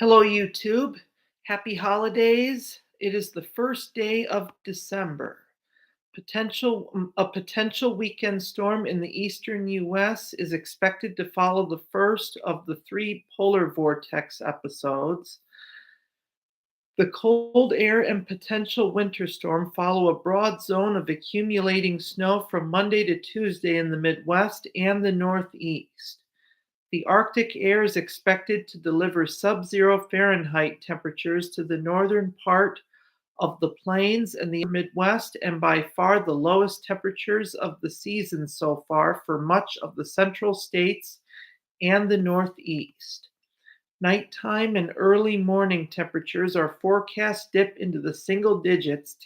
Hello, YouTube. Happy holidays. It is the first day of December. A potential weekend storm in the eastern U.S. is expected to follow the first of the three polar vortex episodes. The cold air and potential winter storm follow a broad zone of accumulating snow from Monday to Tuesday in the Midwest and the Northeast. The Arctic air is expected to deliver sub-zero Fahrenheit temperatures to the northern part of the plains and the Midwest, and by far the lowest temperatures of the season so far for much of the central states and the Northeast. Nighttime and early morning temperatures are forecast dip into the single digits,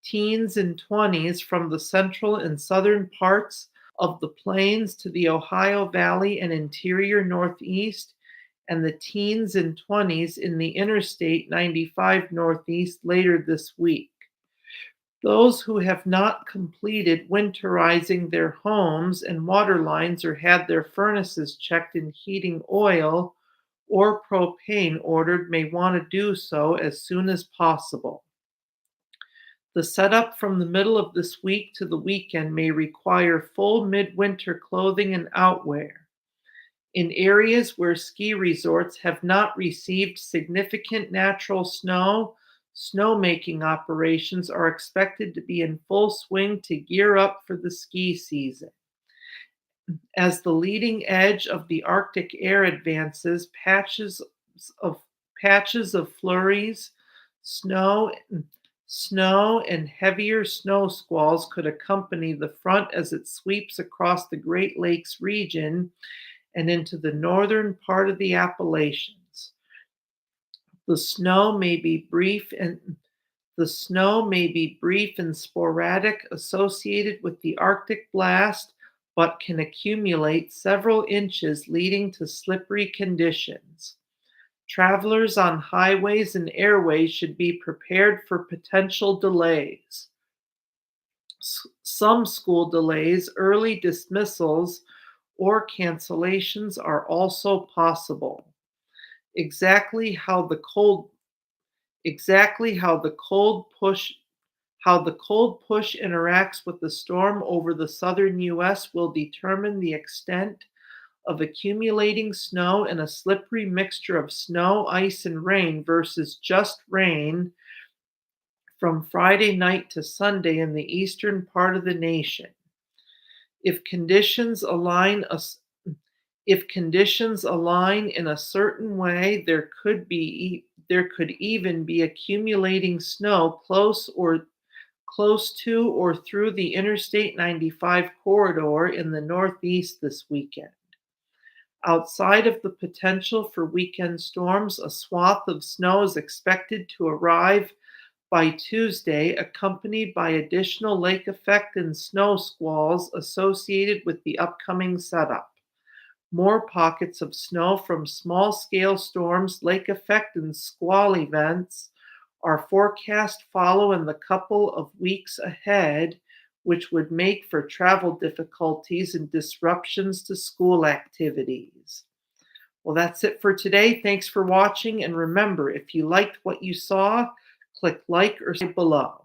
teens and 20s from the central and southern parts of the plains to the Ohio Valley and interior Northeast, and the teens and 20s in the Interstate 95 Northeast later this week. Those who have not completed winterizing their homes and water lines or had their furnaces checked in heating oil or propane ordered may want to do so as soon as possible. The setup from the middle of this week to the weekend may require full midwinter clothing and outwear. In areas where ski resorts have not received significant natural snow, snowmaking operations are expected to be in full swing to gear up for the ski season. As the leading edge of the Arctic air advances, of patches of flurries, snow, snow and heavier snow squalls could accompany the front as it sweeps across the Great Lakes region and into the northern part of the Appalachians. The snow may be brief and sporadic associated with the Arctic blast, but can accumulate several inches, leading to slippery conditions. Travelers on highways and airways should be prepared for potential delays. Some school delays, early dismissals, or cancellations are also possible. Exactly how the cold push interacts with the storm over the southern U.S. will determine the extent of accumulating snow and a slippery mixture of snow, ice, and rain versus just rain from Friday night to Sunday in the eastern part of the nation. If conditions align in a certain way, there could even be accumulating snow close to or through the Interstate 95 corridor in the Northeast this weekend. Outside of the potential for weekend storms, a swath of snow is expected to arrive by Tuesday, accompanied by additional lake effect and snow squalls associated with the upcoming setup. More pockets of snow from small-scale storms, lake effect, and squall events are forecast follow in the couple of weeks ahead, which would make for travel difficulties and disruptions to school activities. Well, that's it for today. Thanks for watching, and remember, if you liked what you saw, click like or subscribe below.